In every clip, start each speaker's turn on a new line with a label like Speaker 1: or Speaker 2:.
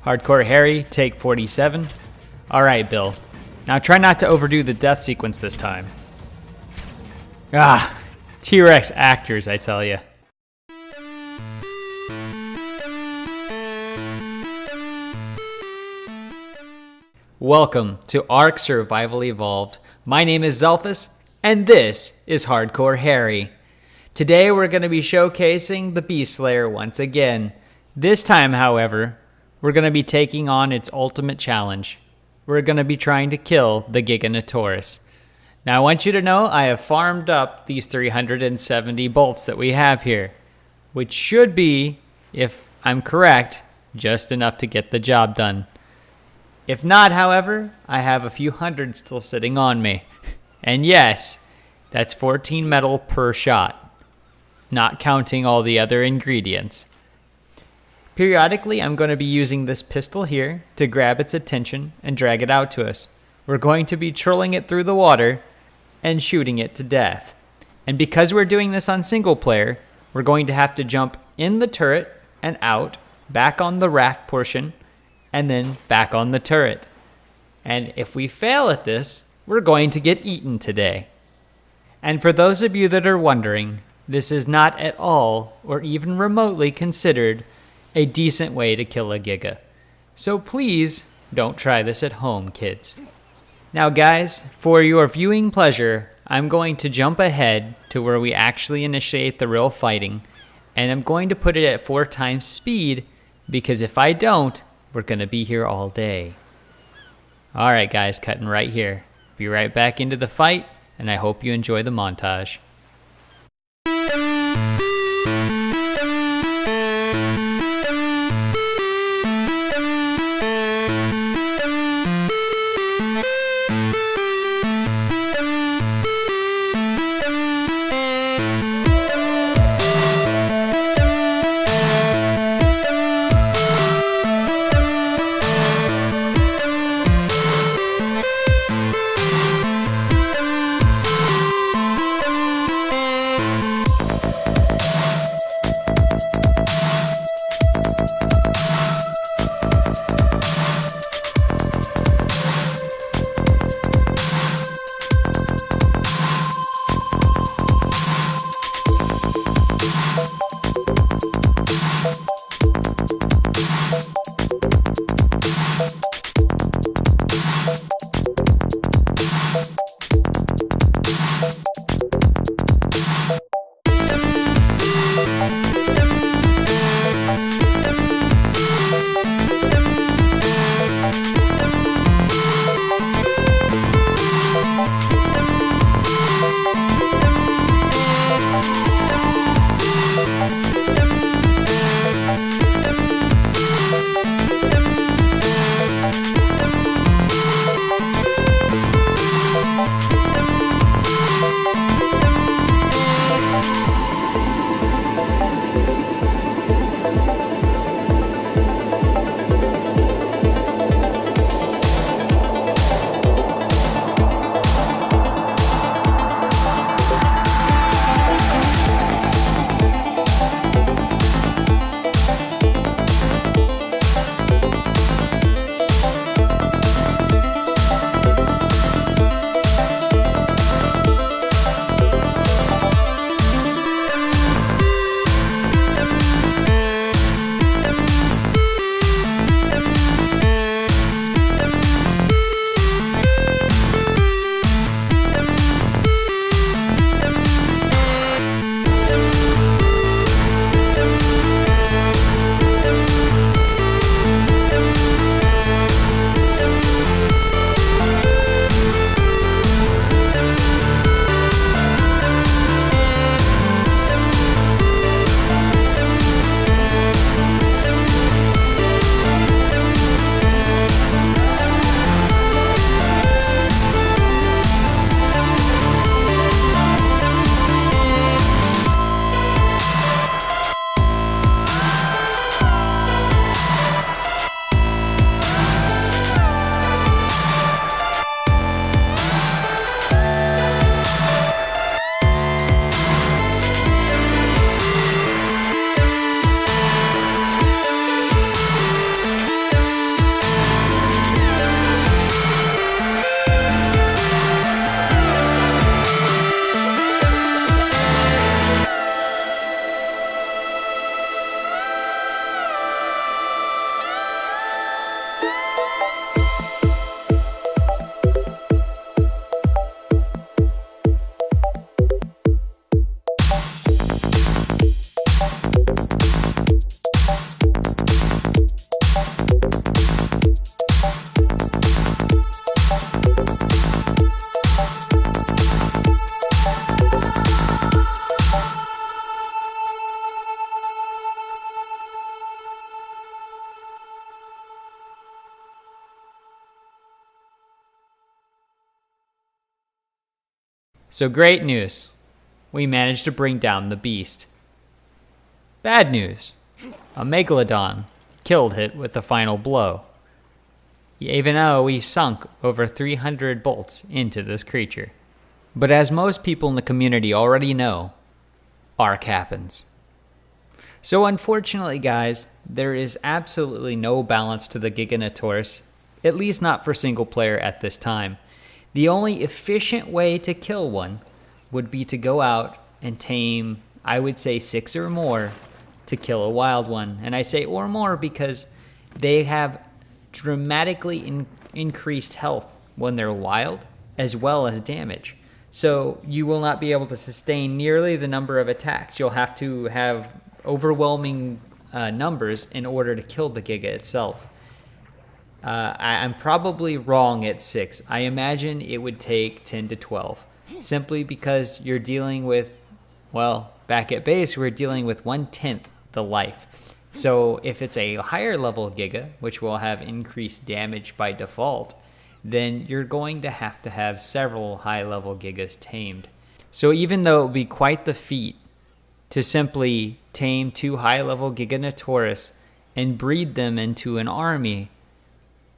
Speaker 1: Hardcore Harry, take 47. Alright, Bill. Now try not to overdo the death sequence this time. Ah, T-Rex actors, I tell ya. Welcome to Ark Survival Evolved. My name is Xaelfas, and this is Hardcore Harry. Today we're going to be showcasing the Beast Slayer once again. This time, however, we're going to be taking on its ultimate challenge. We're going to be trying to kill the Giganotosaurus. Now I want you to know I have farmed up these 370 bolts that we have here, which should be, if I'm correct, just enough to get the job done. If not, however, I have a few hundred still sitting on me. And yes, that's 14 metal per shot, not counting all the other ingredients. Periodically, I'm going to be using this pistol here to grab its attention and drag it out to us. We're going to be trolling it through the water and shooting it to death. And because we're doing this on single player, we're going to have to jump in the turret and out, back on the raft portion, and then back on the turret. And if we fail at this, we're going to get eaten today. And for those of you that are wondering, this is not at all or even remotely considered a decent way to kill a Giga. So please don't try this at home, kids. Now guys, for your viewing pleasure, I'm going to jump ahead to where we actually initiate the real fighting, and I'm going to put it at 4 times speed, because if I don't, we're going to be here all day. Alright guys, cutting right here. Be right back into the fight, and I hope you enjoy the montage. So great news. We managed to bring down the beast. Bad news. A megalodon killed it with the final blow. Even though we sunk over 300 bolts into this creature. But as most people in the community already know, Ark happens. So unfortunately, guys, there is absolutely no balance to the Giganotaurus, at least not for single player at this time. The only efficient way to kill one would be to go out and tame, I would say 6 or more, to kill a wild one. And I say or more because they have dramatically increased health when they're wild, as well as damage. So you will not be able to sustain nearly the number of attacks. You'll have to have overwhelming numbers in order to kill the Giga itself. I'm probably wrong at 6. I imagine it would take 10 to 12. Simply because you're dealing with, well, back at base, we're dealing with 1/10 the life. So if it's a higher level Giga, which will have increased damage by default, then you're going to have several high level Gigas tamed. So even though it would be quite the feat to simply tame 2 high level Giganotaurus and breed them into an army,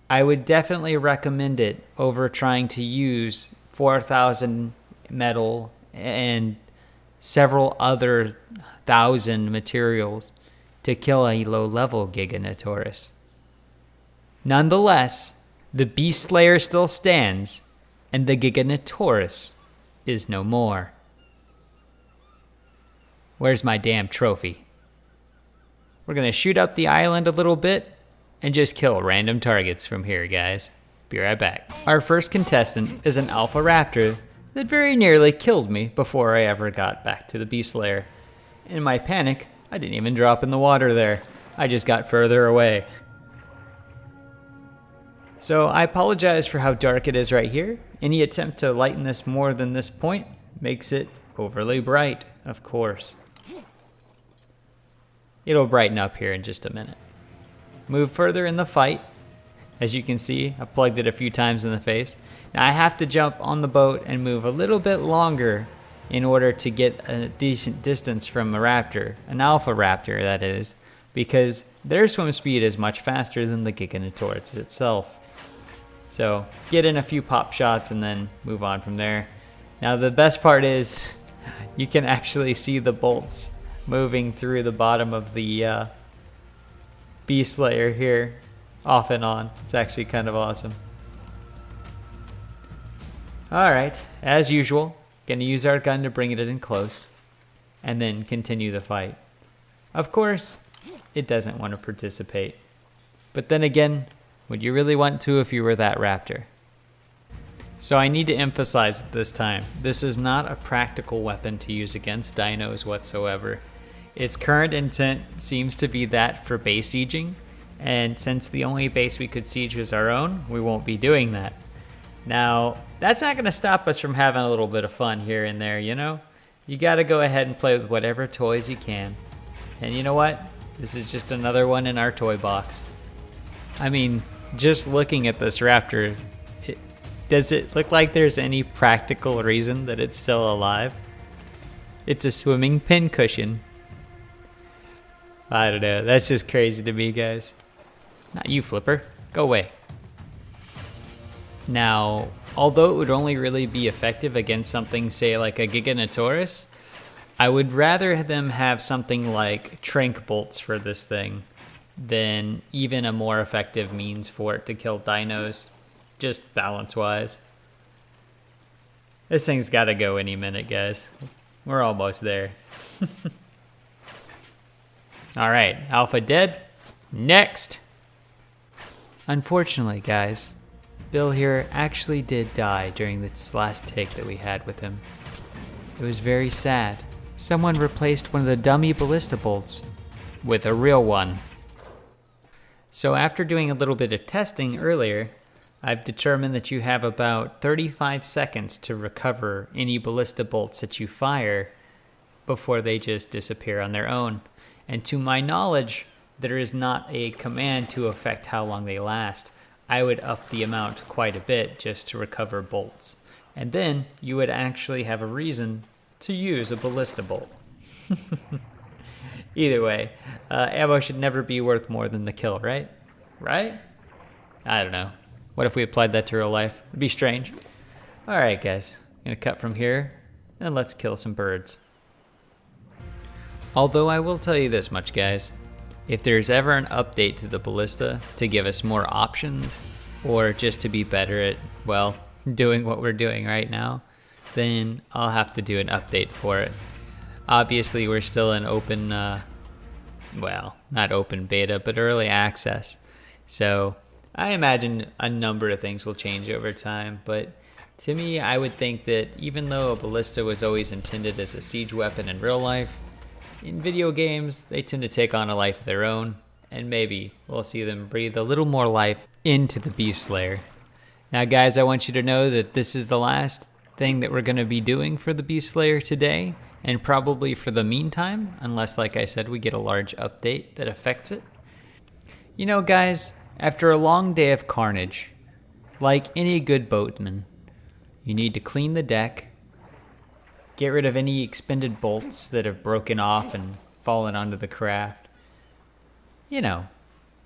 Speaker 1: I would definitely recommend it over trying to use 4,000 metal and several other 1,000 materials to kill a low-level Giganotaurus. Nonetheless, the Beast Slayer still stands, and the Giganotaurus is no more. Where's my damn trophy? We're going to shoot up the island a little bit and just kill random targets from here, guys. Be right back. Our first contestant is an Alpha Raptor that very nearly killed me before I ever got back to the Beast Lair. In my panic, I didn't even drop in the water there. I just got further away. So I apologize for how dark it is right here. Any attempt to lighten this more than this point makes it overly bright, of course. It'll brighten up here in just a minute. Move further in the fight. As you can see, I plugged it a few times in the face. Now I have to jump on the boat and move a little bit longer in order to get a decent distance from a raptor, an Alpha Raptor that is, because their swim speed is much faster than the Giganotaurus itself. So get in a few pop shots and then move on from there. Now the best part is you can actually see the bolts moving through the bottom of the Beast Layer here, off and on. It's actually kind of awesome. Alright, as usual, gonna use our gun to bring it in close, and then continue the fight. Of course, it doesn't want to participate. But then again, would you really want to if you were that raptor? So I need to emphasize at this time, this is not a practical weapon to use against dinos whatsoever. Its current intent seems to be that for base sieging, and since the only base we could siege was our own, we won't be doing that. Now, that's not going to stop us from having a little bit of fun here and there, you know? You got to go ahead and play with whatever toys you can. And you know what? This is just another one in our toy box. I mean, just looking at this raptor, does it look like there's any practical reason that it's still alive? It's a swimming pincushion. I don't know, that's just crazy to me, guys. Not you, Flipper. Go away. Now, although it would only really be effective against something, say, like a Giganotaurus, I would rather them have something like trank bolts for this thing than even a more effective means for it to kill dinos, just balance-wise. This thing's gotta go any minute, guys. We're almost there. Alright, Alpha dead. Next! Unfortunately, guys, Bill here actually did die during this last take that we had with him. It was very sad. Someone replaced one of the dummy ballista bolts with a real one. So after doing a little bit of testing earlier, I've determined that you have about 35 seconds to recover any ballista bolts that you fire before they just disappear on their own. And to my knowledge, there is not a command to affect how long they last. I would up the amount quite a bit just to recover bolts. And then you would actually have a reason to use a ballista bolt. Either way, ammo should never be worth more than the kill, right? Right? I don't know. What if we applied that to real life? It'd be strange. All right, guys. I'm gonna cut from here, and let's kill some birds. Although I will tell you this much, guys. If there's ever an update to the ballista to give us more options, or just to be better at, well, doing what we're doing right now, then I'll have to do an update for it. Obviously, we're still in open, well, not open beta, but early access. So I imagine a number of things will change over time, but to me, I would think that even though a ballista was always intended as a siege weapon in real life, in video games, they tend to take on a life of their own, and maybe we'll see them breathe a little more life into the Beast Slayer. Now, guys, I want you to know that this is the last thing that we're going to be doing for the Beast Slayer today, and probably for the meantime, unless, like I said, we get a large update that affects it. You know, guys, after a long day of carnage, like any good boatman, you need to clean the deck, get rid of any expended bolts that have broken off and fallen onto the craft. You know,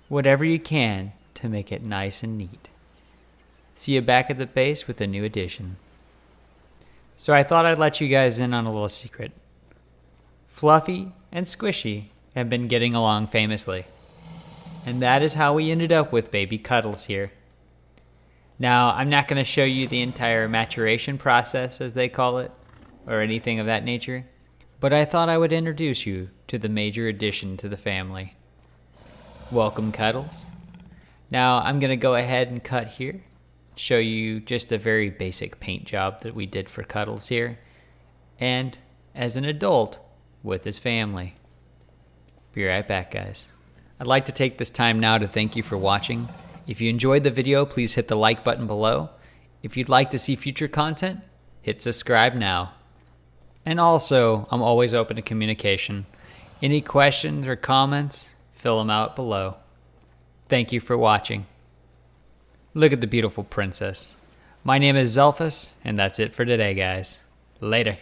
Speaker 1: whatever you can to make it nice and neat. See you back at the base with a new addition. So I thought I'd let you guys in on a little secret. Fluffy and Squishy have been getting along famously. And that is how we ended up with baby Cuddles here. Now, I'm not going to show you the entire maturation process, as they call it, or anything of that nature, but I thought I would introduce you to the major addition to the family. Welcome, Cuddles. Now, I'm going to go ahead and cut here, show you just a very basic paint job that we did for Cuddles here, and as an adult with his family. Be right back, guys. I'd like to take this time now to thank you for watching. If you enjoyed the video, please hit the like button below. If you'd like to see future content, hit subscribe now. And also, I'm always open to communication. Any questions or comments, fill them out below. Thank you for watching. Look at the beautiful princess. My name is Xaelfas, and that's it for today, guys. Later.